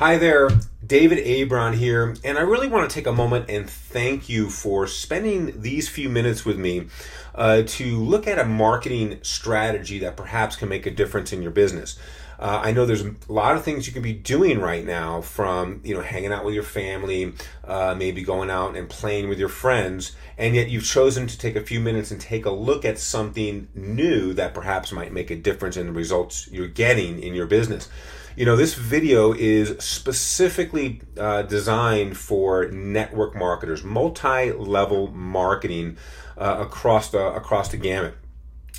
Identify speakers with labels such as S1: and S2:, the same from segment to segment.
S1: Hi there, David Abron here, and I really want to take a moment and thank you for spending these few minutes with me to look at a marketing strategy that perhaps can make a difference in your business. I know there's a lot of things you can be doing right now, from hanging out with your family, maybe going out and playing with your friends, and yet you've chosen to take a few minutes and take a look at something new that perhaps might make a difference in the results you're getting in your business. This video is specifically designed for network marketers, multi-level marketing across the gamut.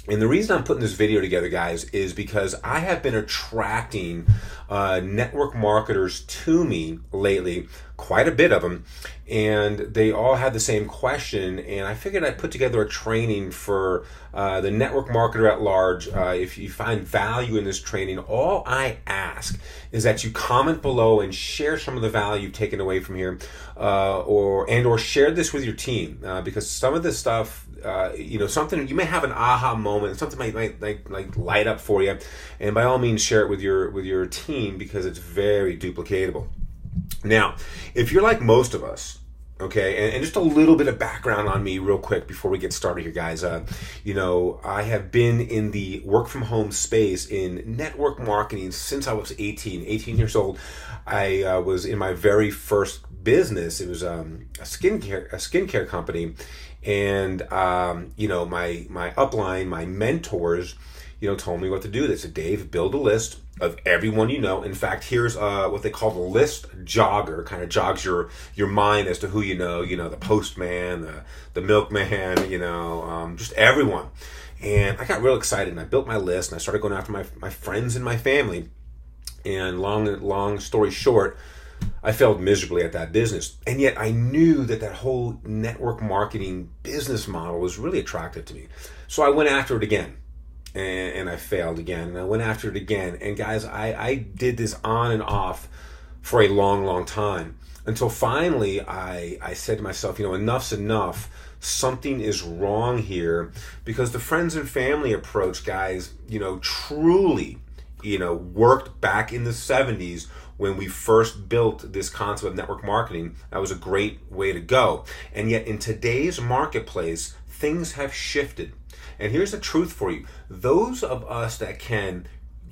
S1: And the reason I'm putting this video together, guys, is because I have been attracting network marketers to me lately, quite a bit of them, and they all had the same question, and I figured I'd put together a training for the network marketer at large. If you find value in this training, all I ask is that you comment below and share some of the value you've taken away from here, or share this with your team, because some of this stuff, something you may have an aha moment, something might light up for you, and by all means share it with your team, because it's very duplicatable. Now, if you're like most of us, okay, and just a little bit of background on me real quick before we get started here, guys. I have been in the work from home space in network marketing since I was 18 years old. I was in my very first business. It was a skincare company, and my upline, my mentors, told me what to do. They said, Dave, build a list of everyone you know. In fact, here's what they call the list jogger. Kind of jogs your mind as to who you know. The postman, the milkman, just everyone. And I got real excited, and I built my list, and I started going after my friends and my family. And long story short, I failed miserably at that business. And yet I knew that whole network marketing business model was really attractive to me. So I went after it again. And I failed again, and I went after it again. And guys, I did this on and off for a long time, until finally I said to myself, enough's enough. Something is wrong here, because the friends and family approach, guys, truly, worked back in the 70s when we first built this concept of network marketing. That was a great way to go. And yet in today's marketplace, things have shifted. And here's the truth for you. Those of us that can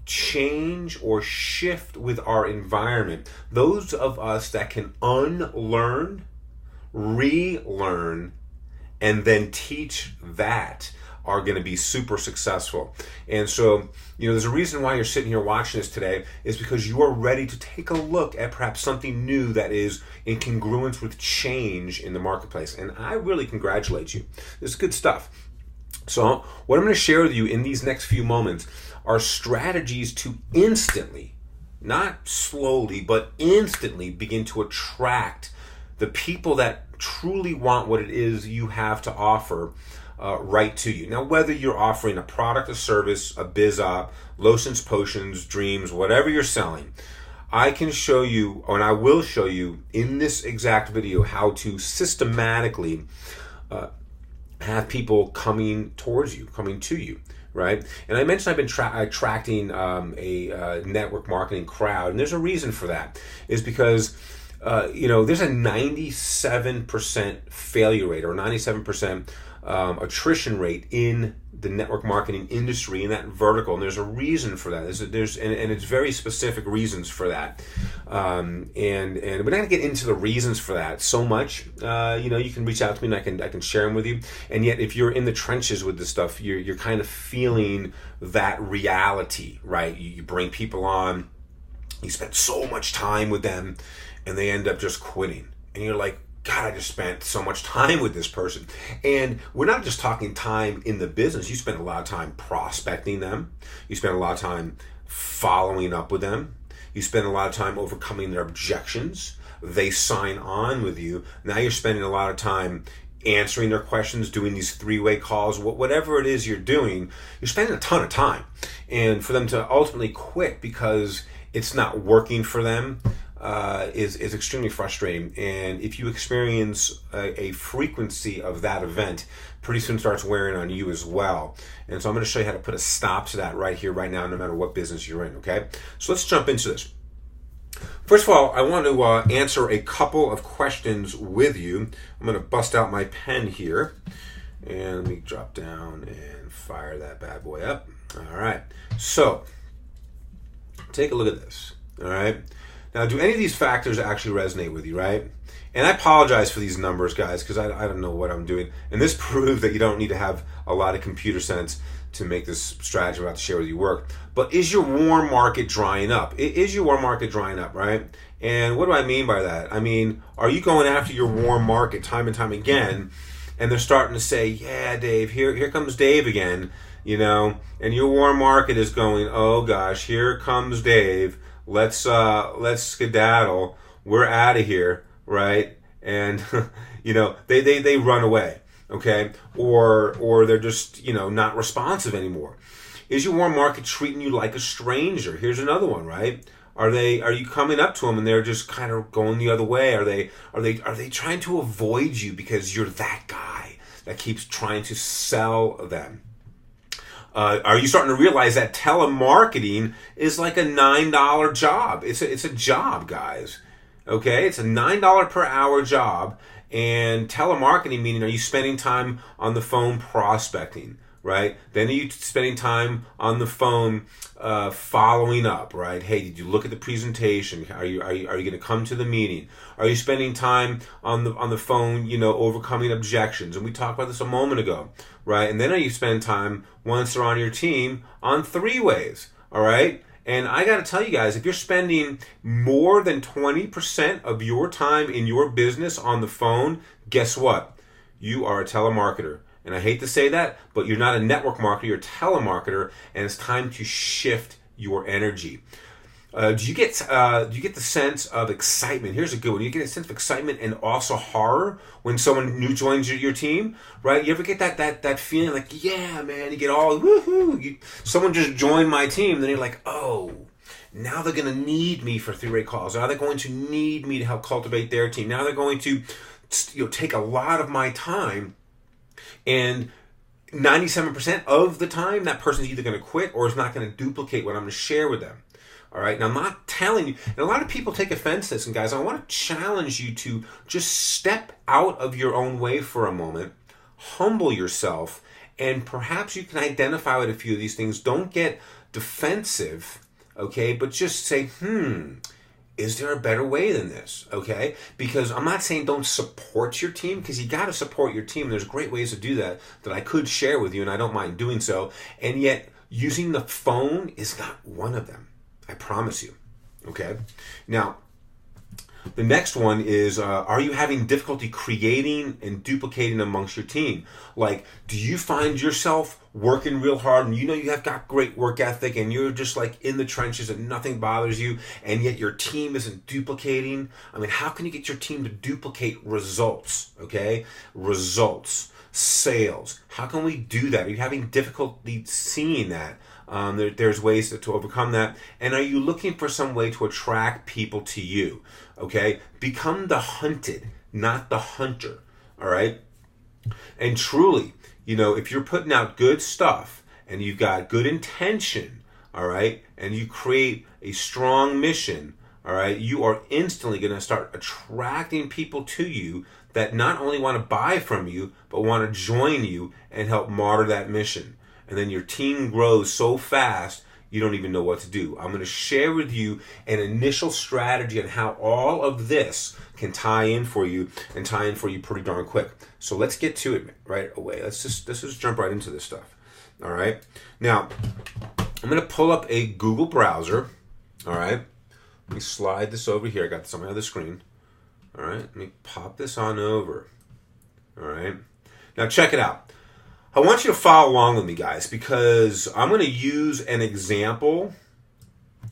S1: change or shift with our environment, those of us that can unlearn, relearn, and then teach that, are going to be super successful. And so, there's a reason why you're sitting here watching this today, is because you are ready to take a look at perhaps something new that is in congruence with change in the marketplace. And I really congratulate you. This is good stuff. So what I'm going to share with you in these next few moments are strategies to instantly, not slowly, but instantly begin to attract the people that truly want what it is you have to offer right to you. Now, whether you're offering a product, a service, a biz op, lotions, potions, dreams, whatever you're selling, I can show you, and I will show you in this exact video, how to systematically have people coming towards you, coming to you, right? And I mentioned I've been attracting a network marketing crowd, and there's a reason for that. Is because there's a 97% failure rate, or 97% attrition rate in the network marketing industry, in that vertical, and there's a reason for that. And it's very specific reasons for that. And we're not going to get into the reasons for that so much. You can reach out to me, and I can share them with you. And yet, if you're in the trenches with this stuff, you're kind of feeling that reality, right? You bring people on, you spend so much time with them, and they end up just quitting, and you're like, God, I just spent so much time with this person. And we're not just talking time in the business. You spend a lot of time prospecting them. You spend a lot of time following up with them. You spend a lot of time overcoming their objections. They sign on with you. Now you're spending a lot of time answering their questions, doing these three-way calls, whatever it is you're doing. You're spending a ton of time. And for them to ultimately quit because it's not working for them, is extremely frustrating. And if you experience a frequency of that event, pretty soon starts wearing on you as well. And so I'm going to show you how to put a stop to that right here, right now, no matter what business you're in, okay? So let's jump into this. First of all, I want to answer a couple of questions with you. I'm going to bust out my pen here. And let me drop down and fire that bad boy up. All right. So, take a look at this. All right. Now, do any of these factors actually resonate with you, right? And I apologize for these numbers, guys, because I don't know what I'm doing. And this proves that you don't need to have a lot of computer sense to make this strategy I'm about to share with you work. But is your warm market drying up? Is your warm market drying up, right? And what do I mean by that? I mean, are you going after your warm market time and time again, and they're starting to say, yeah, Dave, here comes Dave again, you know, and your warm market is going, oh gosh, here comes Dave. Let's skedaddle. We're out of here, right? And you know, they run away. Okay, or they're just, you know, not responsive anymore. Is your warm market treating you like a stranger? Here's another one, right? Are you coming up to them and they're just kind of going the other way? Are they trying to avoid you because you're that guy that keeps trying to sell them? Are you starting to realize that telemarketing is like a $9 job? It's a job, guys. Okay, it's a $9 per hour job. And telemarketing, meaning, are you spending time on the phone prospecting, right? Then are you spending time on the phone following up, right? Hey, did you look at the presentation? Are you going to come to the meeting? Are you spending time on the phone, you know, overcoming objections? And we talked about this a moment ago, right? And then are you spending time, once they're on your team, on three-ways, all right? And I got to tell you guys, if you're spending more than 20% of your time in your business on the phone, guess what? You are a telemarketer. And I hate to say that, but you're not a network marketer, you're a telemarketer, and it's time to shift your energy. Do you get the sense of excitement? Here's a good one. You get a sense of excitement and also horror when someone new joins your team, right? You ever get that feeling like, yeah, man, you get all woohoo. Someone just joined my team, then you're like, oh, now they're going to need me for three-way calls. Now they're going to need me to help cultivate their team. Now they're going to, you know, take a lot of my time, and 97% of the time that person's either going to quit or is not going to duplicate what I'm going to share with them. All right, now I'm not telling you, and a lot of people take offense to this, and guys, I want to challenge you to just step out of your own way for a moment, humble yourself, and perhaps you can identify with a few of these things. Don't get defensive, okay, but just say, is there a better way than this, okay? Because I'm not saying don't support your team, because you got to support your team. There's great ways to do that I could share with you, and I don't mind doing so, and yet using the phone is not one of them. I promise you. Okay. Now, the next one is, are you having difficulty creating and duplicating amongst your team? Like, do you find yourself working real hard and you know you have got great work ethic and you're just like in the trenches and nothing bothers you, and yet your team isn't duplicating? I mean, how can you get your team to duplicate results? Okay. Results, sales. How can we do that? Are you having difficulty seeing that? There's ways to overcome that. And are you looking for some way to attract people to you? Okay? Become the hunted, not the hunter. All right? And truly, you know, if you're putting out good stuff and you've got good intention, all right, and you create a strong mission, all right, you are instantly going to start attracting people to you that not only want to buy from you, but want to join you and help martyr that mission. And then your team grows so fast, you don't even know what to do. I'm going to share with you an initial strategy on how all of this can tie in for you, and tie in for you pretty darn quick. So let's get to it right away. Let's just jump right into this stuff. All right. Now, I'm going to pull up a Google browser. All right. Let me slide this over here. I got this on my other screen. All right. Let me pop this on over. All right. Now, check it out. I want you to follow along with me, guys, because I'm going to use an example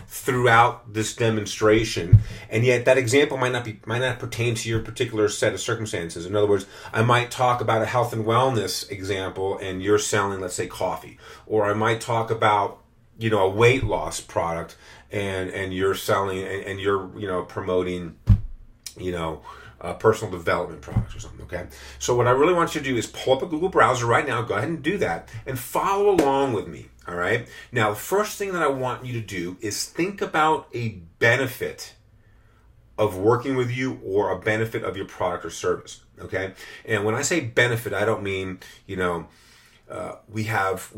S1: throughout this demonstration, and yet that example might not pertain to your particular set of circumstances. In other words, I might talk about a health and wellness example, and you're selling, let's say, coffee, or I might talk about, you know, a weight loss product, and you're selling and you're, you know, promoting, you know, personal development products or something, okay? So what I really want you to do is pull up a Google browser right now. Go ahead and do that and follow along with me, all right? Now, the first thing that I want you to do is think about a benefit of working with you or a benefit of your product or service. Okay, and when I say benefit, I don't mean we have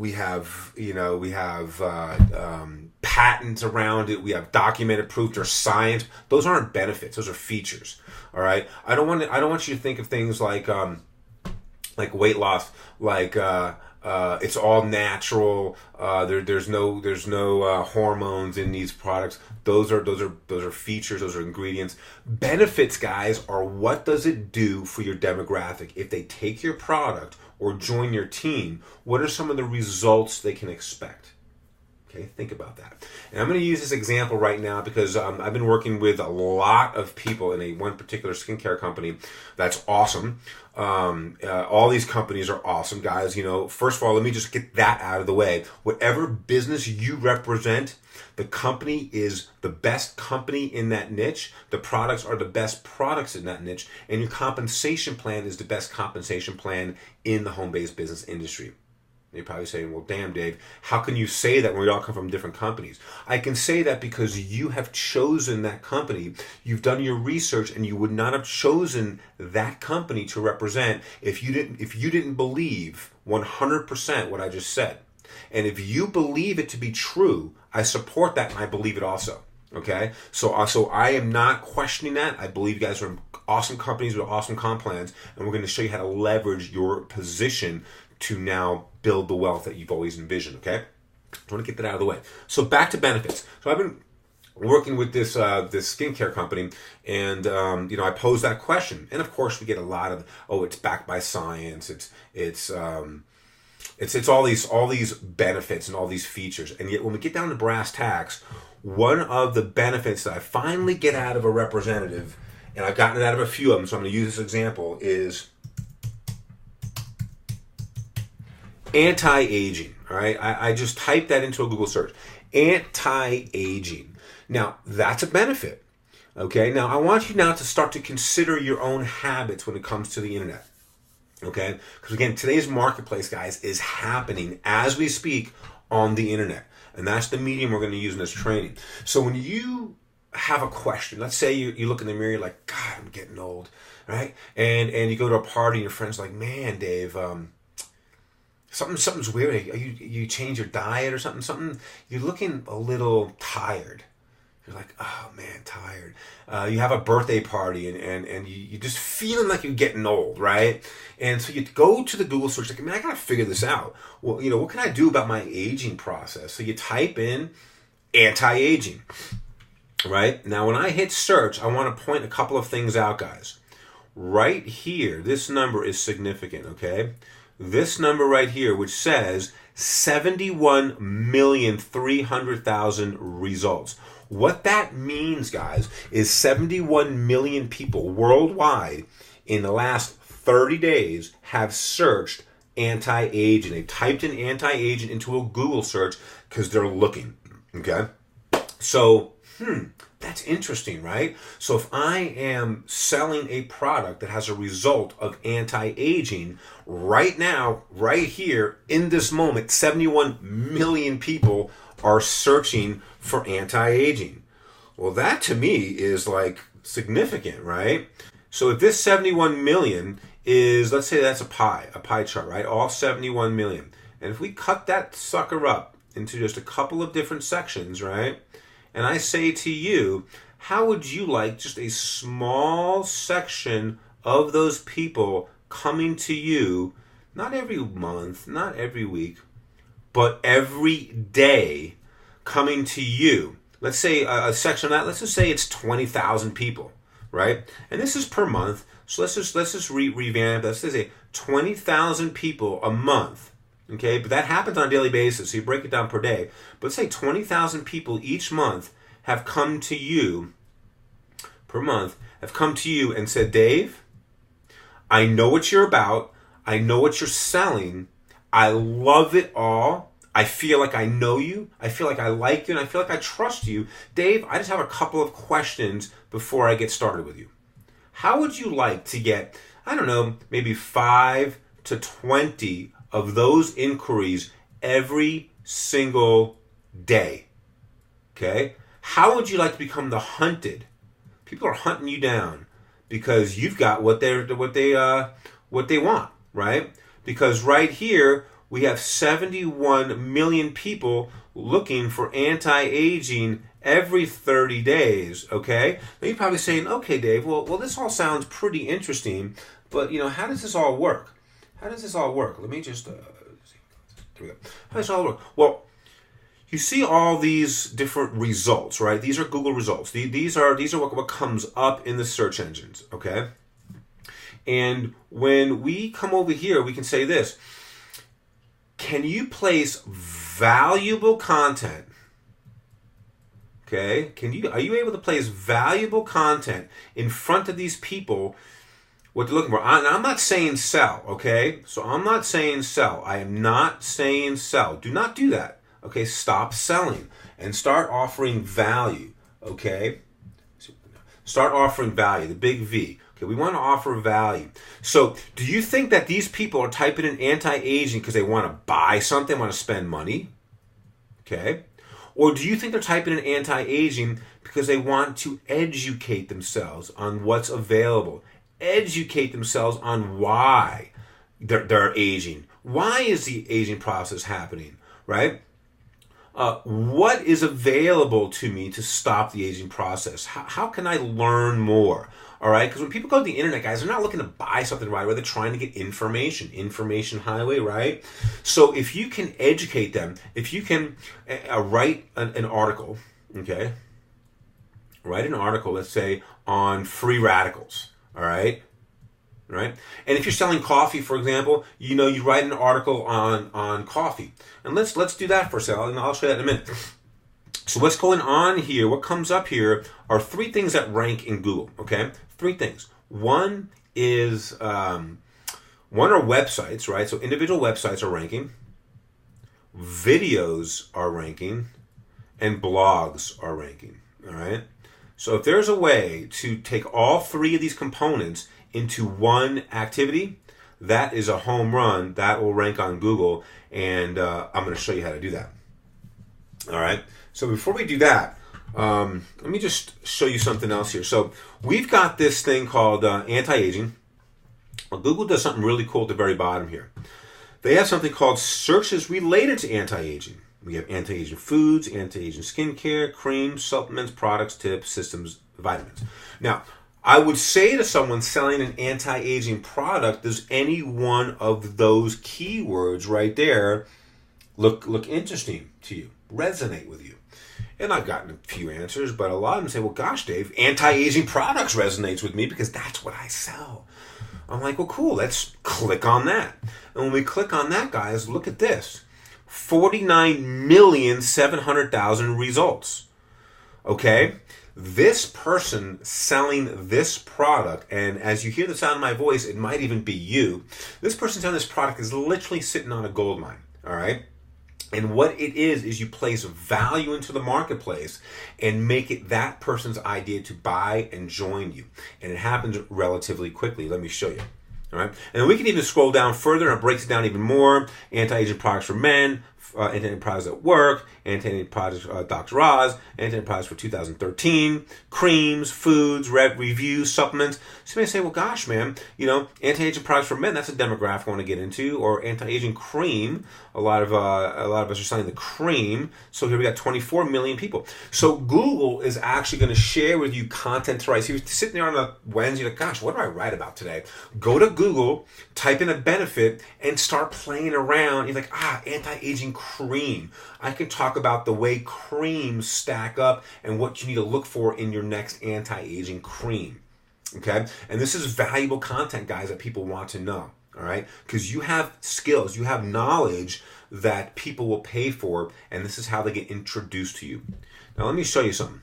S1: patents around it. We have documented proof. There's science. Those aren't benefits. Those are features. All right. I don't want you to think of things like weight loss, like it's all natural. There's no hormones in these products. Those are features. Those are ingredients. Benefits, guys, are what does it do for your demographic if they take your product or join your team. What are some of the results they can expect? Okay, think about that. And I'm going to use this example right now because I've been working with a lot of people in one particular skincare company that's awesome. All these companies are awesome, guys. First of all, let me just get that out of the way. Whatever business you represent, the company is the best company in that niche. The products are the best products in that niche. And your compensation plan is the best compensation plan in the home-based business industry. You're probably saying, well, damn, Dave, how can you say that when we all come from different companies? I can say that because you have chosen that company. You've done your research, and you would not have chosen that company to represent if you didn't believe 100% what I just said. And if you believe it to be true, I support that, and I believe it also. Okay? So I am not questioning that. I believe you guys are awesome companies with awesome comp plans, and we're going to show you how to leverage your position to now build the wealth that you've always envisioned, okay? I want to get that out of the way. So back to benefits. So I've been working with this skincare company, and I posed that question, and of course we get a lot of, it's backed by science, it's all these benefits and all these features, and yet when we get down to brass tacks, one of the benefits that I finally get out of a representative, and I've gotten it out of a few of them, so I'm going to use this example, is anti-aging. All right, I just typed that into a Google search. Anti-aging. Now that's a benefit. Okay. Now I want you now to start to consider your own habits when it comes to the internet. Okay, because again, today's marketplace, guys, is happening as we speak on the internet, and that's the medium we're going to use in this training. So when you have a question, let's say you look in the mirror, you're like, God, I'm getting old, right? And you go to a party, and your friend's like, man, Dave, something's weird. You change your diet or something. You're looking a little tired. You're like, oh man, tired. You have a birthday party and you're just feeling like you're getting old, right? And so you go to the Google search, like, man, I gotta figure this out. Well, what can I do about my aging process? So you type in anti-aging, right? Now, when I hit search, I want to point a couple of things out, guys. Right here, this number is significant, okay? This number right here, which says 71,300,000 results. What that means, guys, is 71 million people worldwide in the last 30 days have searched anti-aging. They typed in anti-aging into a Google search because they're looking, okay? So, that's interesting, right? So if I am selling a product that has a result of anti-aging, right now, right here, in this moment, 71 million people are searching for anti-aging. Well, that to me is like significant, right? So if this 71 million is, let's say that's a pie chart, right? All 71 million. And if we cut that sucker up into just a couple of different sections, right? And I say to you, how would you like just a small section of those people coming to you, not every month, not every week, but every day coming to you? Let's say a section of that, let's just say it's 20,000 people, right? And this is per month. So let's just revamp. Let's say 20,000 people a month. Okay, but that happens on a daily basis, so you break it down per day. But let's say 20,000 people each month have come to you, per month, have come to you and said, Dave, I know what you're about. I know what you're selling. I love it all. I feel like I know you. I feel like I like you, and I feel like I trust you. Dave, I just have a couple of questions before I get started with you. How would you like to get, I don't know, maybe 5 to 20 of those inquiries every single day? Okay? How would you like to become the hunted People are hunting you down because you've got what they want, right? Because right here we have 71 million people looking for anti-aging every 30 days, okay? Now you're probably saying, okay, Dave, well, this all sounds pretty interesting, but, how does this all work? How does this all work? Let me just, here we go. How does this all work? Well, you see all these different results, right? These are Google results. These are what comes up in the search engines, okay? And when we come over here, we can say this. Can you place valuable content? Okay? Are you able to place valuable content in front of these people, what they're looking for? And I'm not saying sell, okay? So I'm not saying sell. I am not saying sell. Do not do that. Okay? Stop selling and start offering value, okay? Start offering value, the big V. Okay, we want to offer value. So do you think that these people are typing in anti-aging because they want to buy something, want to spend money? Okay. Or do you think they're typing in anti-aging because they want to educate themselves on what's available? Educate themselves on why they're aging. Why is the aging process happening, right? What is available to me to stop the aging process? How can I learn more? All right, because when people go to the internet, guys, they're not looking to buy something right away. They're trying to get information highway, right? So if you can educate them, if you can write an article, okay? Write an article, let's say, on free radicals, all right? Right? And if you're selling coffee, for example, you write an article on coffee. And let's do that for a second, and I'll show you that in a minute. So what's going on here, what comes up here are three things that rank in Google, okay? Three things. One are websites, right? So individual websites are ranking, videos are ranking, and blogs are ranking, all right? So if there's a way to take all three of these components into one activity, that is a home run. That will rank on Google, and I'm going to show you how to do that. All right. So before we do that, let me just show you something else here. So we've got this thing called anti-aging. Well, Google does something really cool at the very bottom here. They have something called searches related to anti-aging. We have anti-aging foods, anti-aging skincare, creams, supplements, products, tips, systems, vitamins. Now, I would say to someone selling an anti-aging product, does any one of those keywords right there look interesting to you, resonate with you? And I've gotten a few answers, but a lot of them say, well, gosh, Dave, anti-aging products resonates with me because that's what I sell. I'm like, well, cool, let's click on that. And when we click on that, guys, look at this. 49,700,000 results. Okay? This person selling this product, and as you hear the sound of my voice, it might even be you. This person selling this product is literally sitting on a gold mine, all right? And what it is you place value into the marketplace and make it that person's idea to buy and join you. And it happens relatively quickly. Let me show you. All right. And we can even scroll down further and it breaks it down even more. Anti-aging products for men, anti-aging products at work, anti-aging products Dr. Oz, anti-aging products for 2013, creams, foods, reviews, supplements. So you may say, well, gosh, man, anti-aging products for men, that's a demographic I want to get into, or anti-aging cream. A lot of us are selling the cream. So here we got 24 million people. So Google is actually going to share with you content to write. So you're sitting there on a Wednesday, like, gosh, what do I write about today? Go to Google, type in a benefit, and start playing around. You're like, anti-aging cream. I can talk about the way creams stack up and what you need to look for in your next anti-aging cream. Okay? And this is valuable content, guys, that people want to know. All right? Because you have skills, you have knowledge that people will pay for, and this is how they get introduced to you. Now, let me show you something.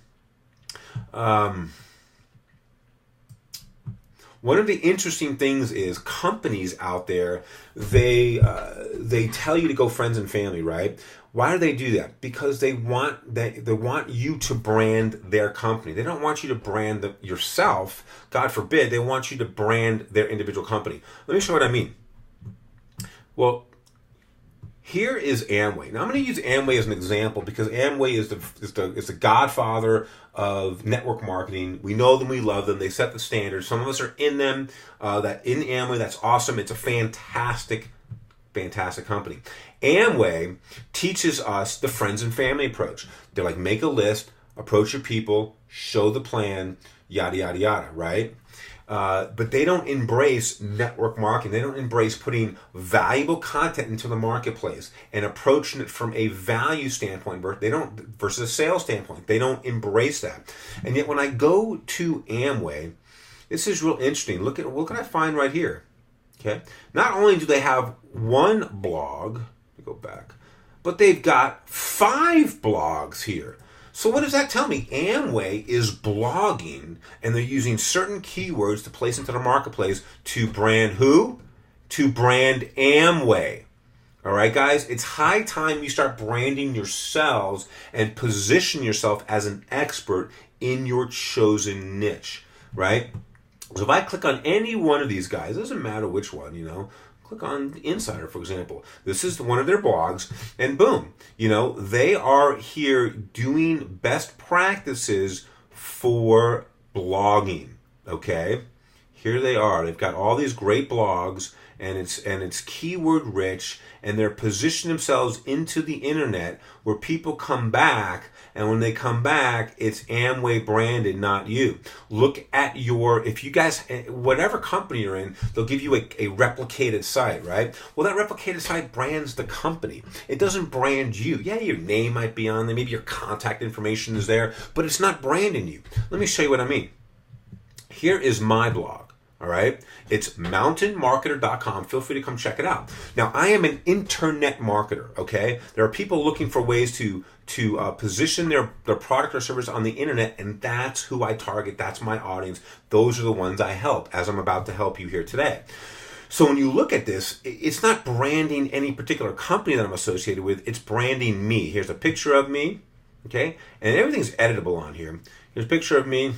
S1: One of the interesting things is companies out there, they tell you to go friends and family, right? Why do they do that? Because they want you to brand their company. They don't want you to brand yourself. God forbid. They want you to brand their individual company. Let me show you what I mean. Well, Here is Amway. Now I'm going to use Amway as an example because Amway is the godfather of network marketing. We know them, we love them. They set the standards. Some of us are in them. That in Amway, that's awesome. It's a fantastic company. Amway teaches us the friends and family approach. They're like, make a list, approach your people, show the plan, yada yada yada, right? But they don't embrace network marketing. They don't embrace putting valuable content into the marketplace and approaching it from a value standpoint. Versus a sales standpoint. They don't embrace that. And yet when I go to Amway, this is real interesting. Look at what I find right here. Okay. Not only do they have one blog, let me go back, but they've got 5 blogs here. So what does that tell me? Amway is blogging, and they're using certain keywords to place into the marketplace to brand who? To brand Amway. All right, guys? It's high time you start branding yourselves and position yourself as an expert in your chosen niche, right? So if I click on any one of these guys, it doesn't matter which one, click on Insider, for example. This is one of their blogs, and boom, they are here doing best practices for blogging, okay? Here they are. They've got all these great blogs, and it's keyword rich, and they're positioning themselves into the internet where people come back, and when they come back, it's Amway branded, not you. Look at if you guys, whatever company you're in, they'll give you a replicated site, right? Well, that replicated site brands the company. It doesn't brand you. Yeah, your name might be on there, maybe your contact information is there, but it's not branding you. Let me show you what I mean. Here is my blog. All right, it's mountainmarketer.com. Feel free to come check it out. Now, I am an internet marketer, okay? There are people looking for ways to position their product or service on the internet, and that's who I target. That's my audience. Those are the ones I help, as I'm about to help you here today. So when you look at this, it's not branding any particular company that I'm associated with. It's branding me. Here's a picture of me, okay? And everything's editable on here. Here's a picture of me.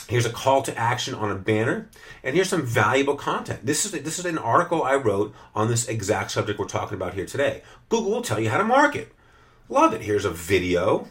S1: Here's a call to action on a banner, and here's some valuable content. This is an article I wrote on this exact subject we're talking about here today. Google will tell you how to market. Love it. Here's a video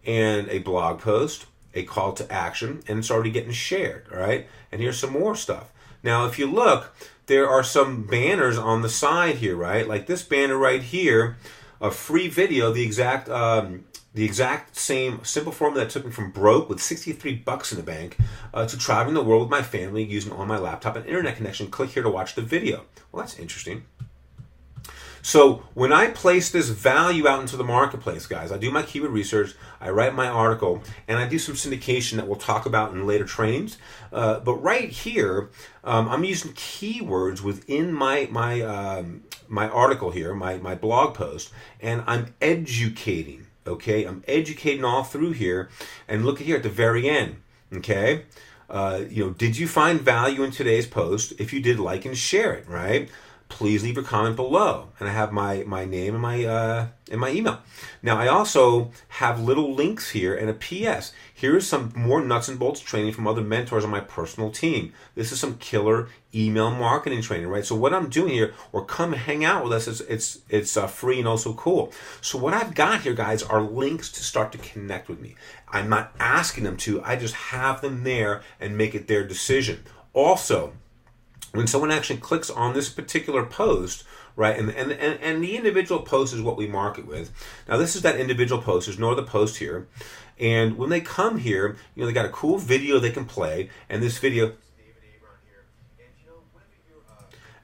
S1: and a blog post, a call to action, and it's already getting shared, all right? And here's some more stuff. Now, if you look, there are some banners on the side here, right? Like this banner right here, a free video, the exact same simple formula that took me from broke with $63 in the bank to traveling the world with my family using on my laptop and internet connection. Click here to watch the video. Well, that's interesting. So when I place this value out into the marketplace, guys, I do my keyword research, I write my article, and I do some syndication that we'll talk about in later trainings. But right here, I'm using keywords within my article here, my blog post, and I'm educating. Okay, I'm educating all through here, and look at here at the very end. Okay, did you find value in today's post? If you did, like and share it. Right? Please leave a comment below, and I have my name and my email. Now I also have little links here and a PS. Here is some more nuts and bolts training from other mentors on my personal team. This is some killer email marketing training, right? So what I'm doing here, or come hang out with us, it's free and also cool. So what I've got here, guys, are links to start to connect with me. I'm not asking them to. I just have them there and make it their decision. Also, when someone actually clicks on this particular post, right, and the individual post is what we market with. Now, this is that individual post. There's no other post here. And when they come here, they got a cool video they can play, and this video, David Abron here,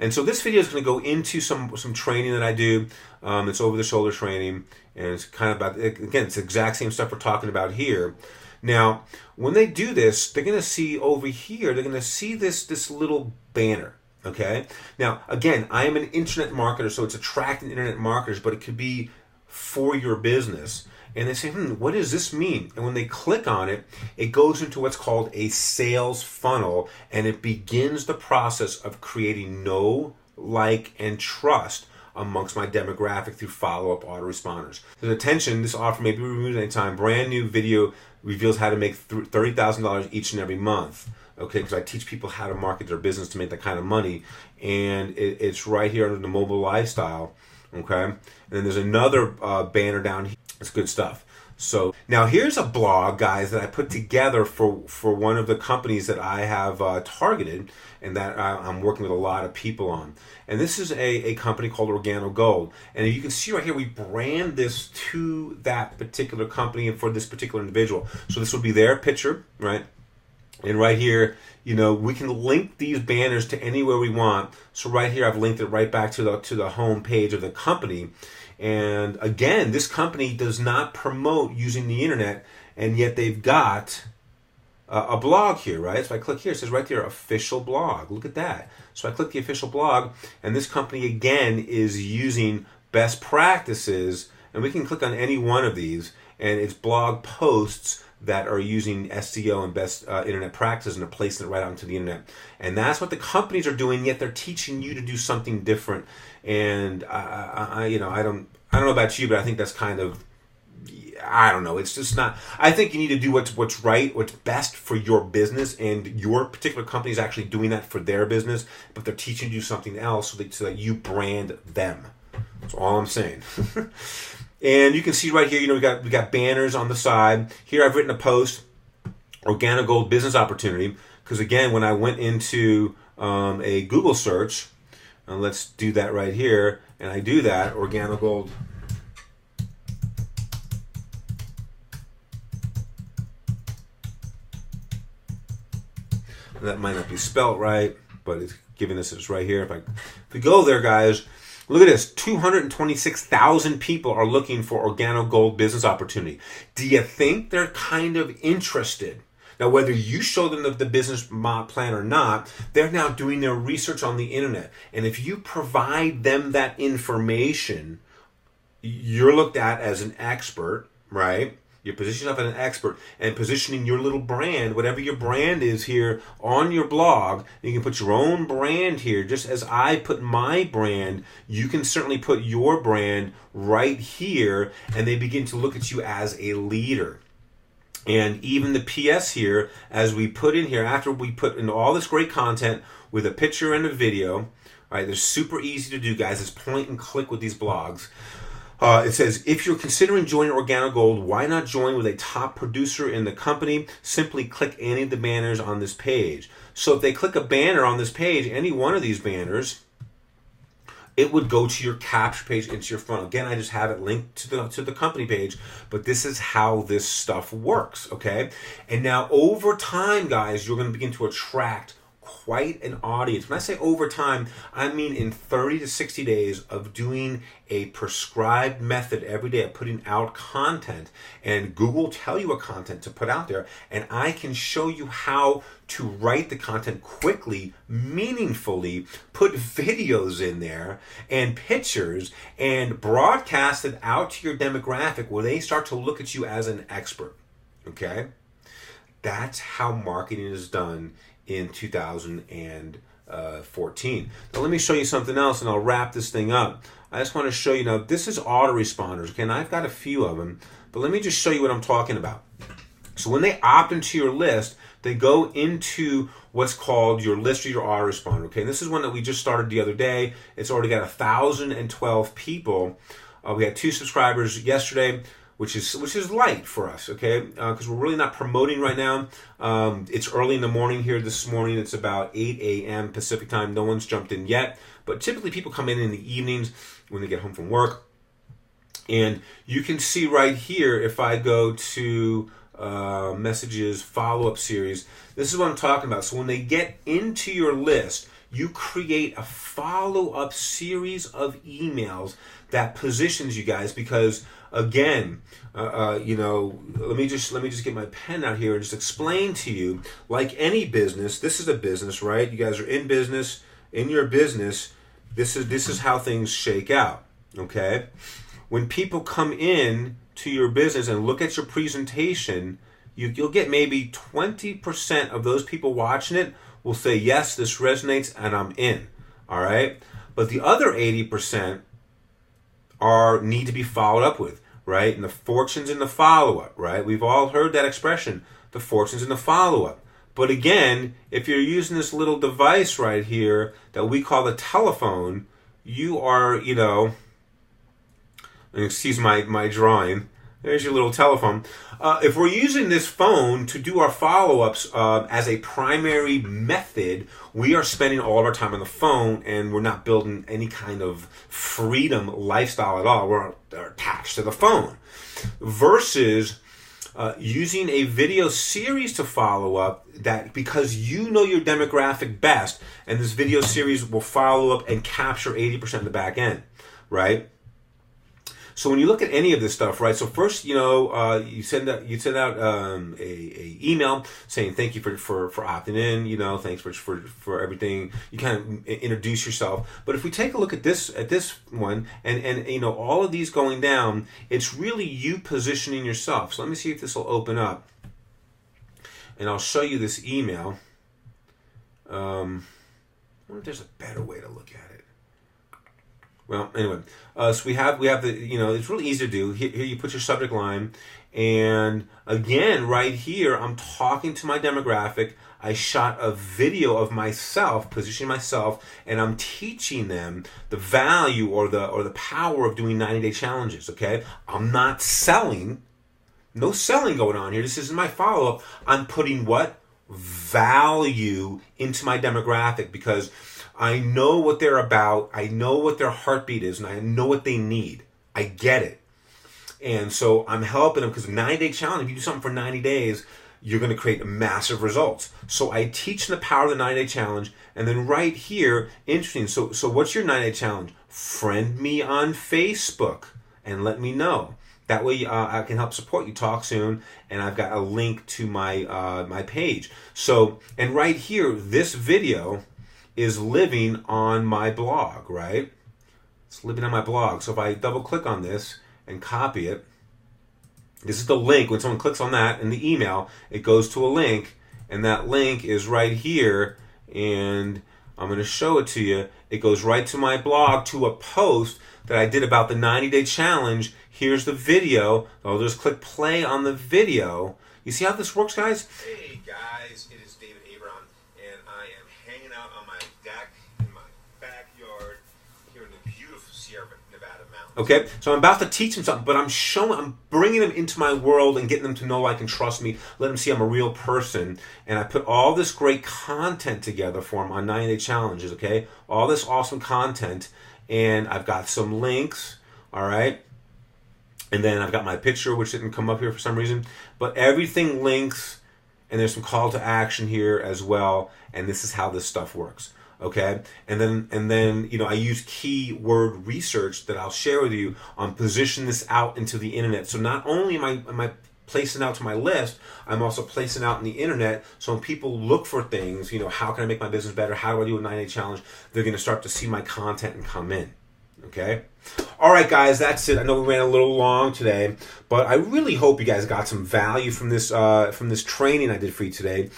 S1: and so this video is going to go into some training that I do. It's over-the-shoulder training, and it's kind of about, again, it's the exact same stuff we're talking about here. Now, when they do this, they're going to see over here, they're going to see this little banner, okay? Now, again, I am an internet marketer, so it's attracting internet marketers, but it could be for your business. And they say, what does this mean? And when they click on it, it goes into what's called a sales funnel, and it begins the process of creating know, like, and trust amongst my demographic through follow-up autoresponders. So attention, this offer may be removed anytime. Brand new video reveals how to make $30,000 each and every month. Okay, because I teach people how to market their business to make that kind of money. And it's right here under the mobile lifestyle. Okay, and then there's another banner down here. It's good stuff. So now here's a blog, guys, that I put together for one of the companies that I have targeted and that I'm working with a lot of people on. And this is a company called Organo Gold. And you can see right here, we brand this to that particular company and for this particular individual. So this will be their picture, right? And right here, we can link these banners to anywhere we want. So right here, I've linked it right back to the home page of the company. And again, this company does not promote using the internet, and yet they've got a blog here, right? So I click here, it says right there, official blog. Look at that. So I click the official blog, and this company again is using best practices, and we can click on any one of these, and it's blog posts that are using SEO and best internet practices and are placing it right onto the internet. And that's what the companies are doing, yet they're teaching you to do something different. And I don't know about you, but I think that's kind of, I don't know. It's just not. I think you need to do what's right, what's best for your business, and your particular company is actually doing that for their business, but they're teaching you something else so that you brand them. That's all I'm saying. And you can see right here, we got banners on the side. Here I've written a post, Organo Gold business opportunity, because again, when I went into a Google search, and let's do that right here, and I do that, Organo Gold. That might not be spelt right, but it's giving us this right here. If we go there, guys, look at this. 226,000 people are looking for Organo Gold business opportunity. Do you think they're kind of interested? Now, whether you show them the business plan or not, they're now doing their research on the internet. And if you provide them that information, you're looked at as an expert, right? You position yourself as an expert and positioning your little brand, whatever your brand is here on your blog. You can put your own brand here. Just as I put my brand, you can certainly put your brand right here, and they begin to look at you as a leader. And even the PS here, as we put in here, after we put in all this great content with a picture and a video, all right, they're super easy to do, guys. It's point and click with these blogs. It says, if you're considering joining Organo Gold, why not join with a top producer in the company? Simply click any of the banners on this page. So if they click a banner on this page, any one of these banners, it would go to your capture page, into your funnel. Again, I just have it linked to the company page, but this is how this stuff works, okay? And now over time, guys, you're going to begin to attract quite an audience. When I say over time, I mean in 30 to 60 days of doing a prescribed method every day of putting out content. And Google will tell you what content to put out there, and I can show you how to write the content quickly, meaningfully, put videos in there and pictures and broadcast it out to your demographic where they start to look at you as an expert. Okay? That's how marketing is done in 2014. Now let me show you something else, and I'll wrap this thing up. I just want to show you, now this is autoresponders, okay, and I've got a few of them, but let me just show you what I'm talking about. So when they opt into your list, they go into what's called your list or your autoresponder, okay, and this is one that we just started the other day. It's already got 1,012 people. We had 2 subscribers yesterday, which is light for us, okay? Because we're really not promoting right now. It's early in the morning here this morning. It's about 8 a.m. Pacific time. No one's jumped in yet. But typically people come in the evenings when they get home from work. And you can see right here, if I go to messages, follow-up series, this is what I'm talking about. So when they get into your list, you create a follow-up series of emails that positions you guys, because again, let me just get my pen out here and just explain to you, like any business, this is a business, right? You guys are in business, in your business, this is how things shake out, okay? When people come in to your business and look at your presentation, you'll get maybe 20% of those people watching it will say, yes, this resonates and I'm in, all right? But the other 80% need to be followed up with, right? And the fortune's in the follow-up, right? We've all heard that expression, the fortune's in the follow-up. But again, if you're using this little device right here that we call the telephone, you are, and excuse my drawing. There's your little telephone. If we're using this phone to do our follow-ups as a primary method, we are spending all of our time on the phone, and we're not building any kind of freedom lifestyle at all. We're attached to the phone. Versus using a video series to follow up, that because you know your demographic best, and this video series will follow up and capture 80% of the back end, right? So when you look at any of this stuff, right? So first, you send out a email saying thank you for opting in. Thanks for everything. You kind of introduce yourself. But if we take a look at this one, and all of these going down, it's really you positioning yourself. So let me see if this will open up, and I'll show you this email. I wonder if there's a better way to look at it. Well, anyway, so we have the, it's really easy to do. Here you put your subject line, and again, right here, I'm talking to my demographic. I shot a video of myself, positioning myself, and I'm teaching them the value or the power of doing 90-day challenges, okay? I'm not selling. No selling going on here. This isn't my follow-up. I'm putting what? Value into my demographic, because I know what they're about, I know what their heartbeat is, and I know what they need. I get it. And so I'm helping them, because a 90-day challenge, if you do something for 90 days, you're going to create massive results. So I teach them the power of the 90-day challenge, and then right here, interesting, so what's your 90-day challenge? Friend me on Facebook and let me know. That way I can help support you. Talk soon, and I've got a link to my page. So, and right here, this video is living on my blog, right? It's living on my blog. So if I double click on this and copy it, this is the link. When someone clicks on that in the email, it goes to a link, and that link is right here, and I'm going to show it to you. It goes right to my blog, to a post that I did about the 90-day challenge. Here's the video. I'll just click play on the video. You see how this works, guys?
S2: Hey guys, it is David Abron, and I am hanging out on my deck in my backyard here in the beautiful Sierra Nevada mountains.
S1: Okay, so I'm about to teach them something, but I'm bringing them into my world and getting them to know, like, and trust me, let them see I'm a real person, and I put all this great content together for them on 90-day challenges, okay? All this awesome content, and I've got some links, all right? And then I've got my picture, which didn't come up here for some reason, but everything links, and there's some call to action here as well, and this is how this stuff works. Okay, and then I use keyword research that I'll share with you on position this out into the internet. So not only am I placing out to my list, I'm also placing out in the internet. So when people look for things, how can I make my business better? How do I do a 90-day challenge? They're going to start to see my content and come in. Okay. All right, guys, that's it. I know we ran a little long today, but I really hope you guys got some value from this training I did for you today.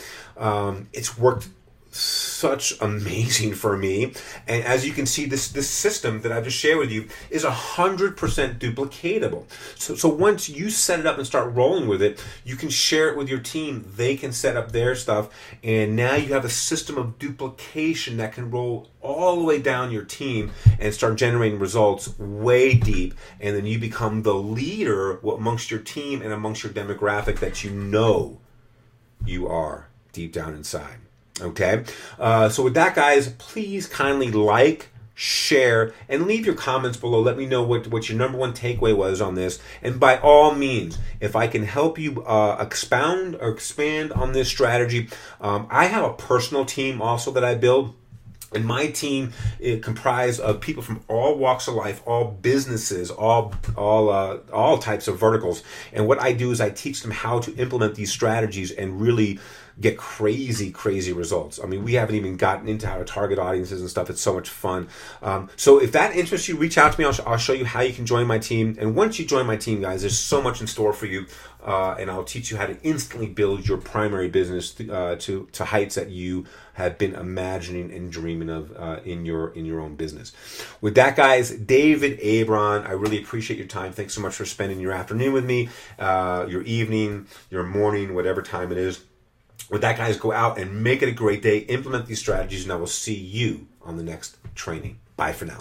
S1: It's worked such amazing for me, and as you can see, this system that I just shared with you is 100% duplicatable. So once you set it up and start rolling with it, you can share it with your team. They can set up their stuff, and now you have a system of duplication that can roll all the way down your team and start generating results way deep, and then you become the leader amongst your team and amongst your demographic that you are deep down inside. Okay, so with that, guys, please kindly like, share, and leave your comments below. Let me know what your number one takeaway was on this. And by all means, if I can help you expound or expand on this strategy, I have a personal team also that I build. And my team is comprised of people from all walks of life, all businesses, all types of verticals. And what I do is I teach them how to implement these strategies and really get crazy results. I mean, we haven't even gotten into how to target audiences and stuff. It's so much fun. So if that interests you, reach out to me. I'll show you how you can join my team. And once you join my team, guys, there's so much in store for you. And I'll teach you how to instantly build your primary business to heights that you have been imagining and dreaming of in your own business. With that, guys, David Abron, I really appreciate your time. Thanks so much for spending your afternoon with me, your evening, your morning, whatever time it is. With that, guys, go out and make it a great day. Implement these strategies, and I will see you on the next training. Bye for now.